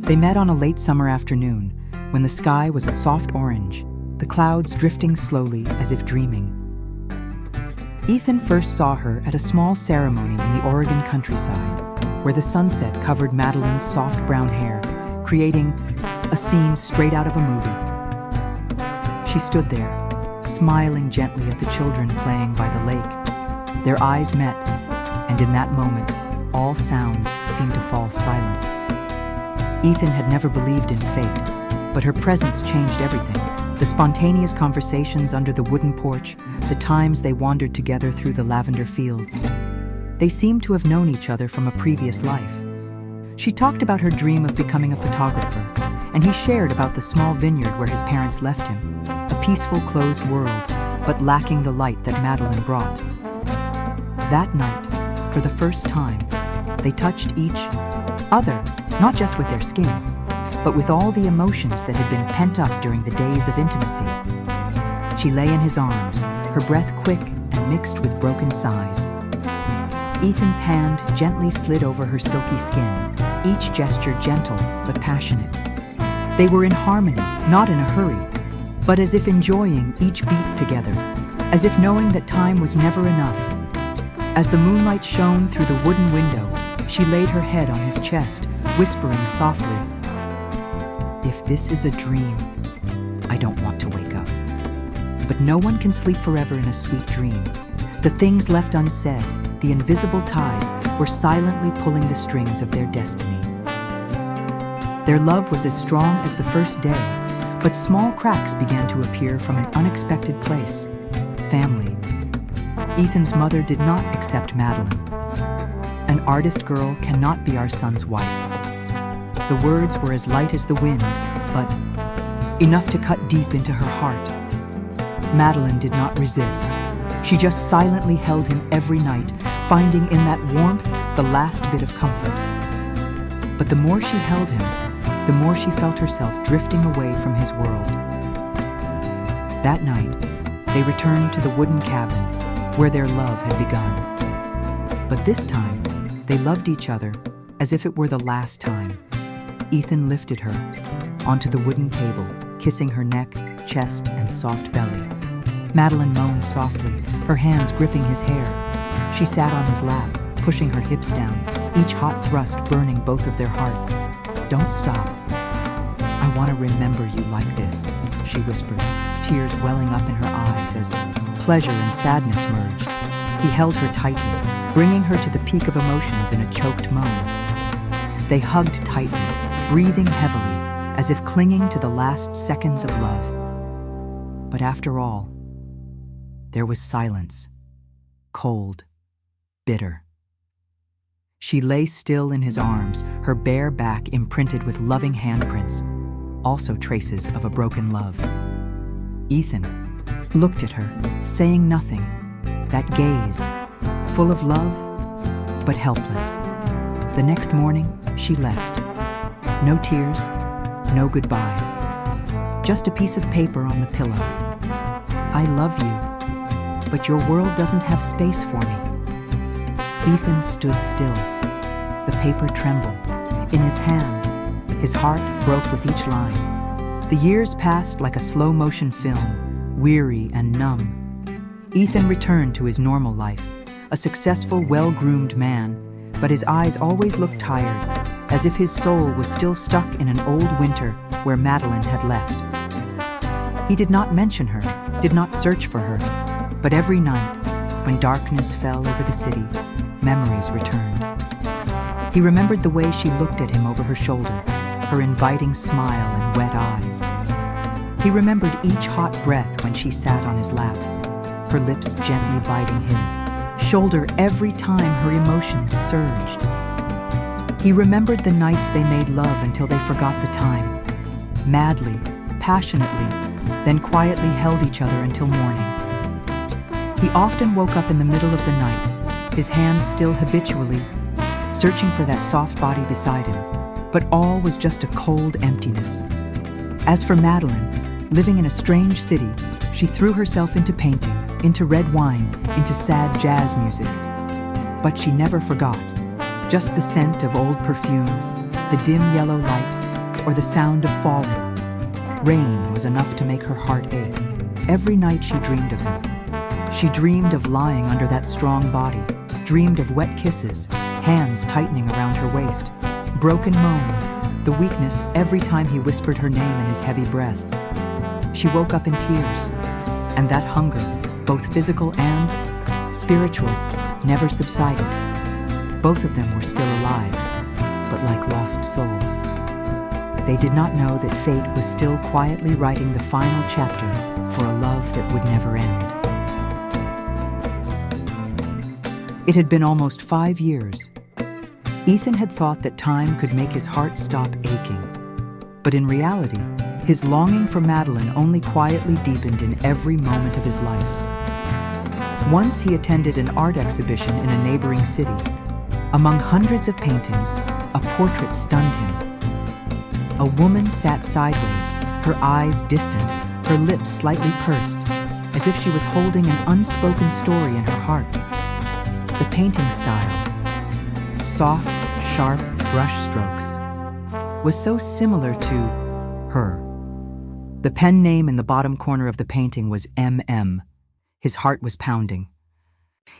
They met on a late summer afternoon when the sky was a soft orange, the clouds drifting slowly as if dreaming. Ethan first saw her at a small ceremony in the Oregon countryside, where the sunset covered Madeline's soft brown hair, creating a scene straight out of a movie. She stood there, smiling gently at the children playing by the lake. Their eyes met, and in that moment, all sounds seemed to fall silent. Ethan had never believed in fate, but her presence changed everything. The spontaneous conversations under the wooden porch, the times they wandered together through the lavender fields. They seemed to have known each other from a previous life. She talked about her dream of becoming a photographer, and he shared about the small vineyard where his parents left him, a peaceful, closed world, but lacking the light that Madeline brought. That night, for the first time, they touched each other, not just with their skin, but with all the emotions that had been pent up during the days of intimacy. She lay in his arms, her breath quick and mixed with broken sighs. Ethan's hand gently slid over her silky skin, each gesture gentle but passionate. They were in harmony, not in a hurry, but as if enjoying each beat together, as if knowing that time was never enough. As the moonlight shone through the wooden window, she laid her head on his chest, whispering softly, "If this is a dream, I don't want to wake up." But no one can sleep forever in a sweet dream. The things left unsaid, the invisible ties, were silently pulling the strings of their destiny. Their love was as strong as the first day, but small cracks began to appear from an unexpected place: family. Ethan's mother did not accept Madeline. "An artist girl cannot be our son's wife." The words were as light as the wind, but enough to cut deep into her heart. Madeline did not resist. She just silently held him every night, finding in that warmth the last bit of comfort. But the more she held him, the more she felt herself drifting away from his world. That night, they returned to the wooden cabin where their love had begun. But this time, they loved each other as if it were the last time. Ethan lifted her onto the wooden table, kissing her neck, chest, and soft belly. Madeline moaned softly, her hands gripping his hair. She sat on his lap, pushing her hips down, each hot thrust burning both of their hearts. "Don't stop. I want to remember you like this," she whispered, tears welling up in her eyes as pleasure and sadness merged. He held her tightly, bringing her to the peak of emotions in a choked moan. They hugged tightly, breathing heavily, as if clinging to the last seconds of love. But after all, there was silence, cold, bitter. She lay still in his arms, her bare back imprinted with loving handprints, also traces of a broken love. Ethan looked at her, saying nothing, that gaze, full of love, but helpless. The next morning, she left. No tears, no goodbyes. Just a piece of paper on the pillow. "I love you, but your world doesn't have space for me." Ethan stood still. The paper trembled. In his hand, his heart broke with each line. The years passed like a slow-motion film, weary and numb. Ethan returned to his normal life, a successful, well-groomed man, but his eyes always looked tired, as if his soul was still stuck in an old winter where Madeline had left. He did not mention her, did not search for her, but every night, when darkness fell over the city, memories returned. He remembered the way she looked at him over her shoulder, her inviting smile and wet eyes. He remembered each hot breath when she sat on his lap, her lips gently biting his shoulder every time her emotions surged. He remembered the nights they made love until they forgot the time, madly, passionately, then quietly held each other until morning. He often woke up in the middle of the night, his hands still habitually searching for that soft body beside him, but all was just a cold emptiness. As for Madeline, living in a strange city, she threw herself into painting, into red wine, into sad jazz music. But she never forgot. Just the scent of old perfume, the dim yellow light, or the sound of falling. Rain was enough to make her heart ache. Every night she dreamed of him. She dreamed of lying under that strong body, dreamed of wet kisses, hands tightening around her waist, broken moans, the weakness every time he whispered her name in his heavy breath. She woke up in tears, and that hunger, both physical and spiritual, never subsided. Both of them were still alive, but like lost souls. They did not know that fate was still quietly writing the final chapter for a love that would never end. It had been almost 5 years. Ethan had thought that time could make his heart stop aching. But in reality, his longing for Madeline only quietly deepened in every moment of his life. Once he attended an art exhibition in a neighboring city. Among hundreds of paintings, a portrait stunned him. A woman sat sideways, her eyes distant, her lips slightly pursed, as if she was holding an unspoken story in her heart. The painting style, soft, sharp brush strokes, was so similar to her. The pen name in the bottom corner of the painting was M.M. His heart was pounding.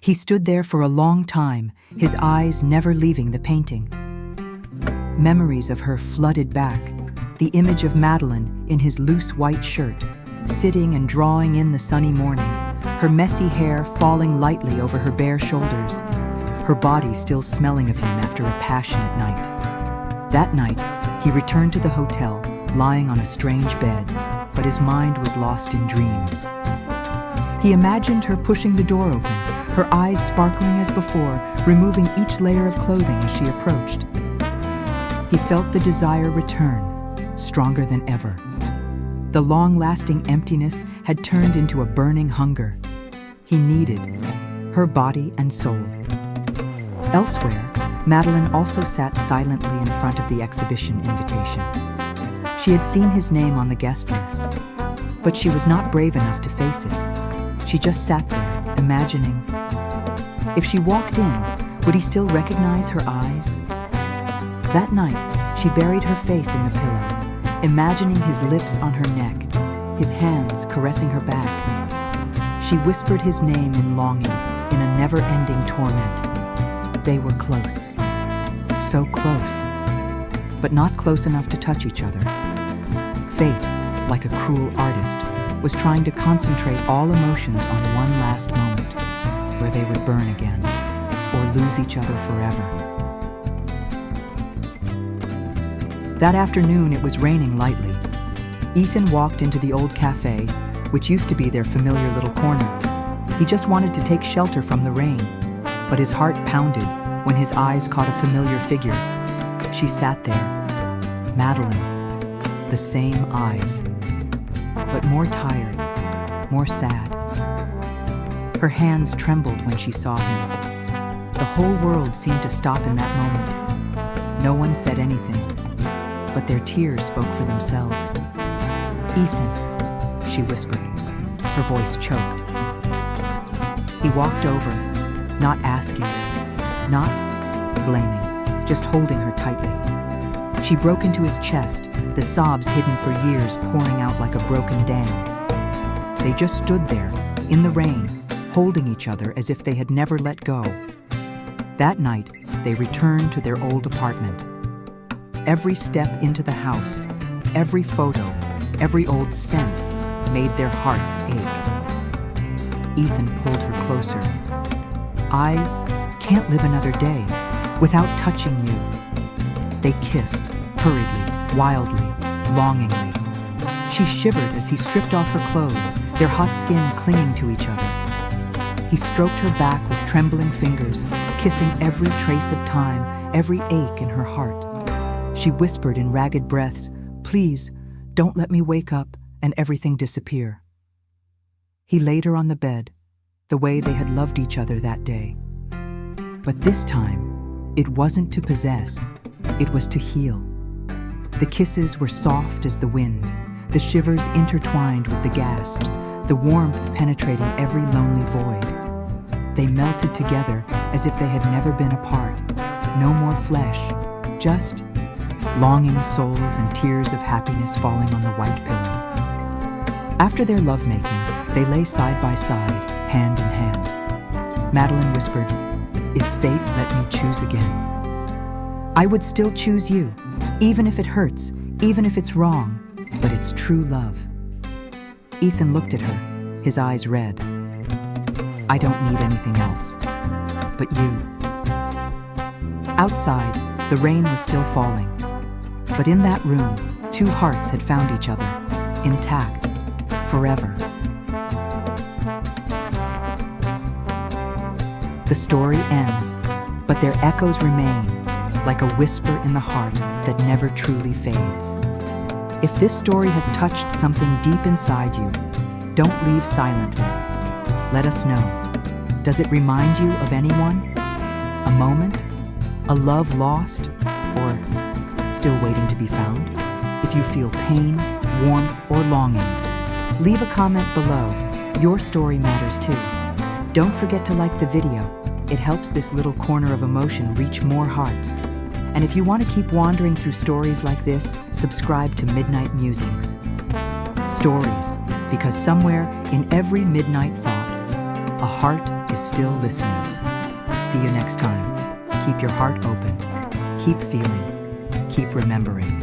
He stood there for a long time, his eyes never leaving the painting. Memories of her flooded back, the image of Madeline in his loose white shirt, sitting and drawing in the sunny morning, her messy hair falling lightly over her bare shoulders, her body still smelling of him after a passionate night. That night, he returned to the hotel, lying on a strange bed, but his mind was lost in dreams. He imagined her pushing the door open, her eyes sparkling as before, removing each layer of clothing as she approached. He felt the desire return, stronger than ever. The long-lasting emptiness had turned into a burning hunger. He needed her body and soul. Elsewhere, Madeline also sat silently in front of the exhibition invitation. She had seen his name on the guest list, but she was not brave enough to face it. She just sat there, imagining. If she walked in, would he still recognize her eyes? That night, she buried her face in the pillow, imagining his lips on her neck, his hands caressing her back. She whispered his name in longing, in a never-ending torment. They were close. So close, but not close enough to touch each other. Fate, like a cruel artist, was trying to concentrate all emotions on one last moment, where they would burn again, or lose each other forever. That afternoon, it was raining lightly. Ethan walked into the old cafe, which used to be their familiar little corner. He just wanted to take shelter from the rain, but his heart pounded when his eyes caught a familiar figure. She sat there, Madeline, the same eyes, but more tired, more sad. Her hands trembled when she saw him. The whole world seemed to stop in that moment. No one said anything, but their tears spoke for themselves. "Ethan," she whispered, her voice choked. He walked over, not asking, not blaming, just holding her tightly. She broke into his chest, the sobs hidden for years pouring out like a broken dam. They just stood there, in the rain, holding each other as if they had never let go. That night, they returned to their old apartment. Every step into the house, every photo, every old scent made their hearts ache. Ethan pulled her closer. "I can't live another day without touching you." They kissed, hurriedly, wildly, longingly. She shivered as he stripped off her clothes, their hot skin clinging to each other. He stroked her back with trembling fingers, kissing every trace of time, every ache in her heart. She whispered in ragged breaths, "Please, don't let me wake up and everything disappear." He laid her on the bed, the way they had loved each other that day. But this time, it wasn't to possess, it was to heal. The kisses were soft as the wind, the shivers intertwined with the gasps, the warmth penetrating every lonely void. They melted together as if they had never been apart. No more flesh, just longing souls and tears of happiness falling on the white pillow. After their lovemaking, they lay side by side, hand in hand. Madeline whispered, "If fate let me choose again, I would still choose you, even if it hurts, even if it's wrong, but it's true love." Ethan looked at her, his eyes red. "I don't need anything else, but you." Outside, the rain was still falling, but in that room, two hearts had found each other, intact, forever. The story ends, but their echoes remain, like a whisper in the heart that never truly fades. If this story has touched something deep inside you, don't leave silently. Let us know. Does it remind you of anyone? A moment? A love lost? Or still waiting to be found? If you feel pain, warmth, or longing, leave a comment below. Your story matters too. Don't forget to like the video. It helps this little corner of emotion reach more hearts. And if you want to keep wandering through stories like this, subscribe to Midnight Musings. Stories, because somewhere in every midnight thought, a heart is still listening. See you next time. Keep your heart open. Keep feeling. Keep remembering.